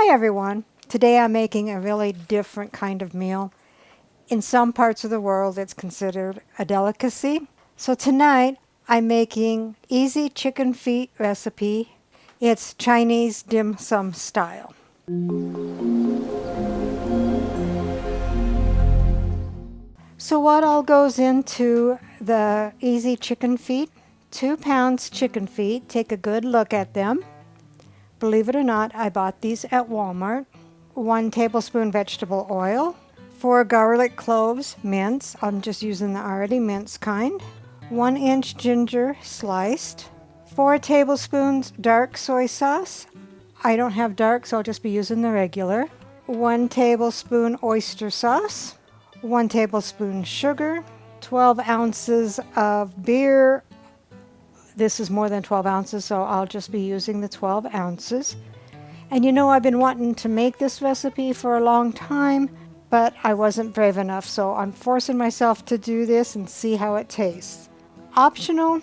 Hi everyone. Today I'm making a really different kind of meal. In some parts of the world it's considered a delicacy. So tonight I'm making easy chicken feet recipe. It's Chinese dim sum style. So what all goes into the easy chicken feet? 2 pounds chicken feet. Take a good look at them. Believe it or not, I bought these at Walmart. 1 tablespoon vegetable oil, 4 garlic cloves minced. I'm just using the already minced kind. 1 inch ginger sliced. 4 tablespoons dark soy sauce. I don't have dark, so I'll just be using the regular. 1 tablespoon oyster sauce. 1 tablespoon sugar. 12 ounces of beer. This is more than 12 ounces, so I'll just be using the 12 ounces. And you know, I've been wanting to make this recipe for a long time, but I wasn't brave enough, so I'm forcing myself to do this and see how it tastes. Optional,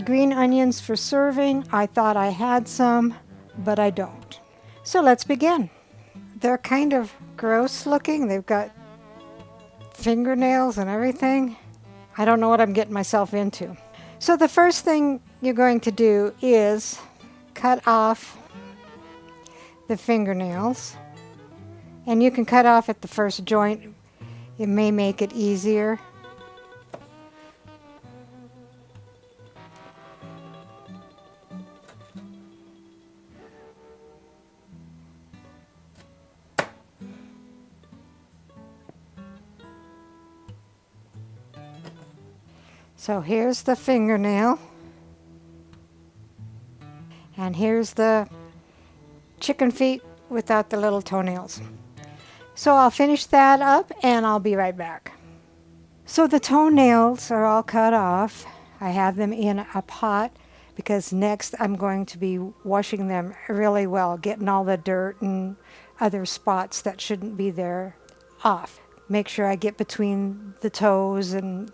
green onions for serving. I thought I had some, but I don't. So let's begin. They're kind of gross looking. They've got fingernails and everything. I don't know what I'm getting myself into. So the first thing you're going to do is cut off the fingernails. And you can cut off at the first joint. It may make it easier. So here's the fingernail. And here's the chicken feet without the little toenails. So I'll finish that up and I'll be right back. So the toenails are all cut off. I have them in a pot because next I'm going to be washing them really well, getting all the dirt and other spots that shouldn't be there off. Make sure I get between the toes and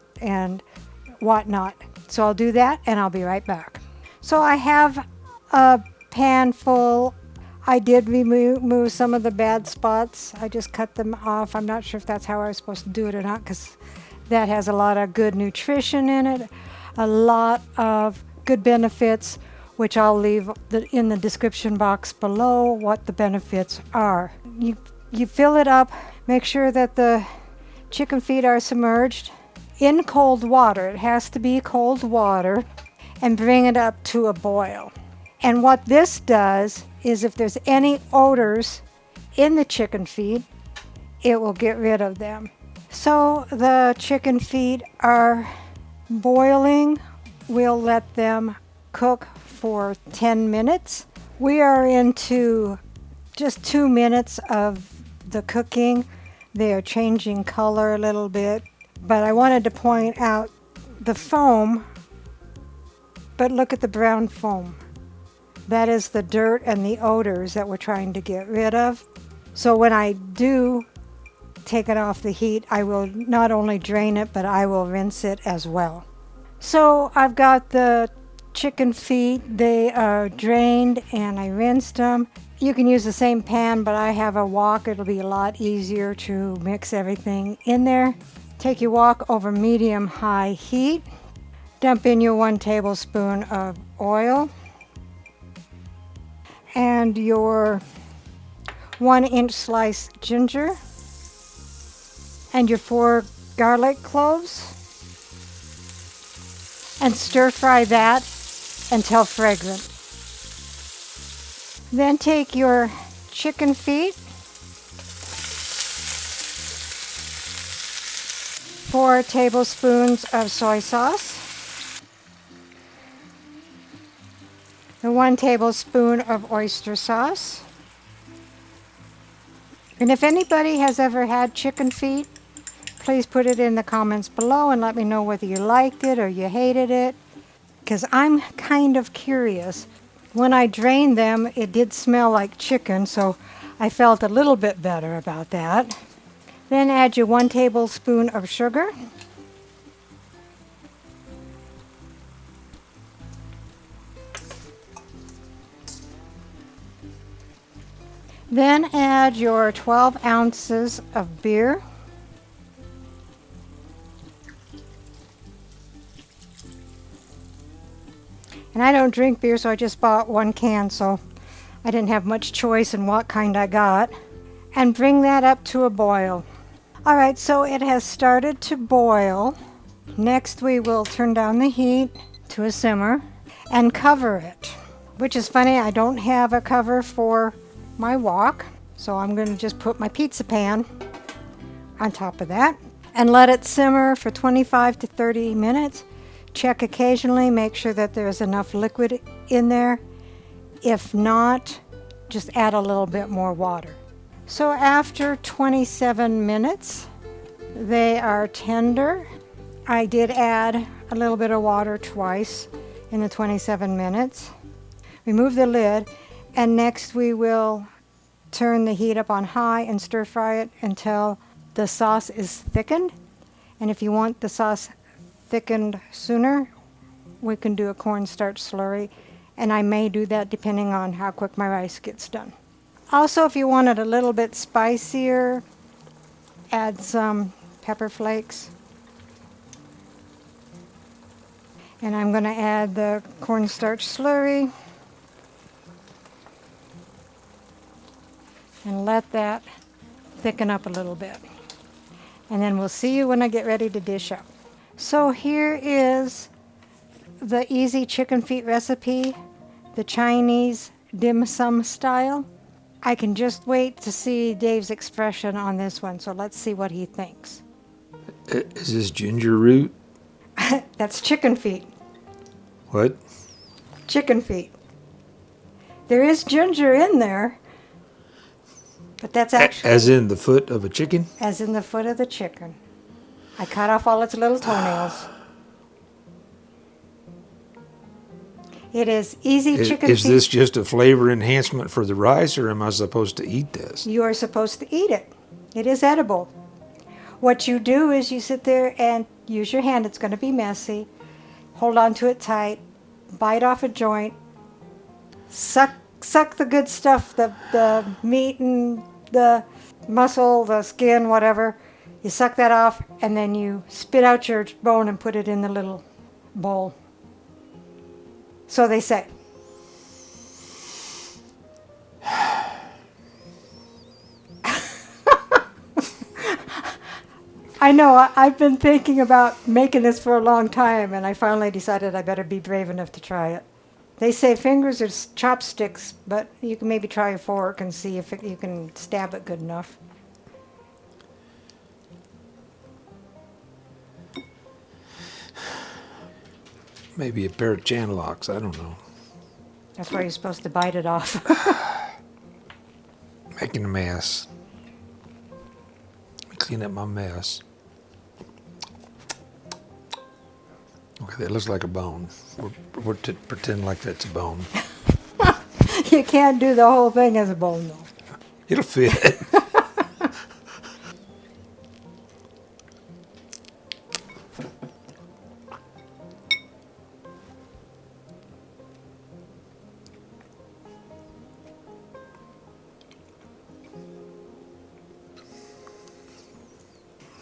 whatnot. So I'll do that and I'll be right back. So I have a pan full. I did remove some of the bad spots. I just cut them off. I'm not sure if that's how I was supposed to do it or not, because that has a lot of good nutrition in it, a lot of good benefits, which I'll leave in the description box below what the benefits are. You fill it up, make sure that the chicken feet are submerged in cold water. It has to be cold water, and bring it up to a boil. And what this does is if there's any odors in the chicken feet, it will get rid of them. So the chicken feet are boiling. We'll let them cook for 10 minutes. We are into just 2 minutes of the cooking. They are changing color a little bit, but I wanted to point out the foam, but look at the brown foam. That is the dirt and the odors that we're trying to get rid of. So when I do take it off the heat, I will not only drain it, but I will rinse it as well. So I've got the chicken feet. They are drained and I rinsed them. You can use the same pan, but I have a wok. It'll be a lot easier to mix everything in there. Take your wok over medium-high heat. Dump in your 1 tablespoon of oil and your 1 inch sliced ginger and your 4 garlic cloves, and stir fry that until fragrant. Then take your chicken feet, 4 tablespoons of soy sauce, and 1 tablespoon of oyster sauce. And if anybody has ever had chicken feet, please put it in the comments below and let me know whether you liked it or you hated it, because I'm kind of curious. When I drained them, it did smell like chicken, so I felt a little bit better about that. Then add your 1 tablespoon of sugar. Then add your 12 ounces of beer. And I don't drink beer, so I just bought 1 can, so I didn't have much choice in what kind I got. And bring that up to a boil. All right, so it has started to boil. Next, we will turn down the heat to a simmer and cover it, which is funny. I don't have a cover for my wok, so I'm going to just put my pizza pan on top of that and let it simmer for 25 to 30 minutes. Check occasionally, make sure that there's enough liquid in there. If not, just add a little bit more water. So after 27 minutes, they are tender. I did add a little bit of water twice in the 27 minutes. Remove the lid, and next we will turn the heat up on high and stir fry it until the sauce is thickened. And if you want the sauce thickened sooner, we can do a cornstarch slurry, and I may do that depending on how quick my rice gets done. Also, if you want it a little bit spicier, add some pepper flakes. And I'm going to add the cornstarch slurry and let that thicken up a little bit. And then we'll see you when I get ready to dish up. So here is the easy chicken feet recipe, the Chinese dim sum style. I can just wait to see Dave's expression on this one, so let's see what he thinks. Is this ginger root? That's chicken feet. What? Chicken feet. There is ginger in there, but that's actually... As in the foot of a chicken? As in the foot of the chicken. I cut off all its little toenails. It is easy chicken feet. Is this just a flavor enhancement for the rice, or am I supposed to eat this? You are supposed to eat it. It is edible. What you do is you sit there and use your hand. It's going to be messy. Hold on to it tight. Bite off a joint. Suck the good stuff, the meat and the muscle, the skin, whatever. You suck that off, and then you spit out your bone and put it in the little bowl. So they say. I know, I've been thinking about making this for a long time, and I finally decided I better be brave enough to try it. They say fingers are chopsticks, but you can maybe try a fork and see if you can stab it good enough. Maybe a pair of channel locks, I don't know. That's why you're supposed to bite it off. Making a mess. Let me clean up my mess. Okay, that looks like a bone. We're to pretend like that's a bone. You can't do the whole thing as a bone, though. It'll fit.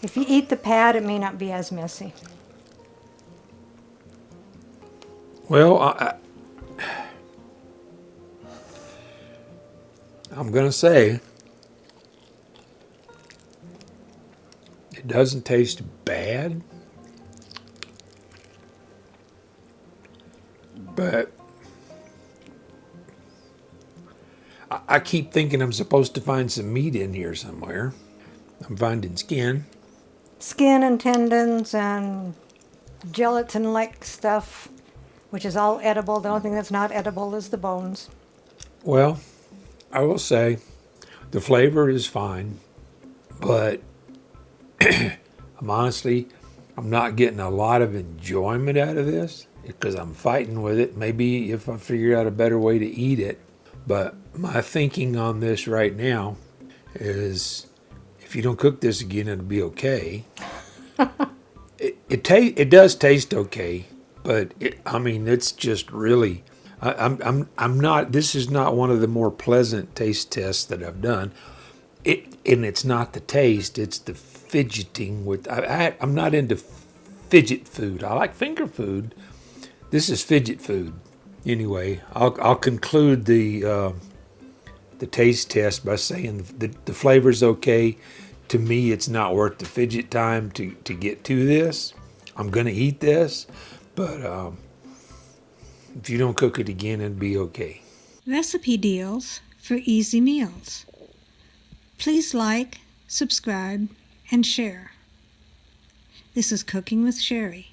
If you eat the pad, it may not be as messy. Well, I'm going to say it doesn't taste bad, but I keep thinking I'm supposed to find some meat in here somewhere. I'm finding skin. Skin and tendons and gelatin-like stuff, which is all edible. The only thing that's not edible is the bones. Well, I will say the flavor is fine, but I'm not getting a lot of enjoyment out of this because I'm fighting with it. Maybe if I figure out a better way to eat it. But my thinking on this right now is if you don't cook this again, it'll be okay. It does taste okay, but it's just really I'm not. This is not one of the more pleasant taste tests that I've done. And it's not the taste; it's the fidgeting with. I'm not into fidget food. I like finger food. This is fidget food. Anyway, I'll conclude the taste test by saying the flavor's okay. To me, it's not worth the fidget time to get to this. I'm gonna eat this, but if you don't cook it again, it'd be okay. Recipe deals for easy meals. Please like, subscribe, and share. This is Cooking with Sherry.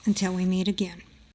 Until we meet again.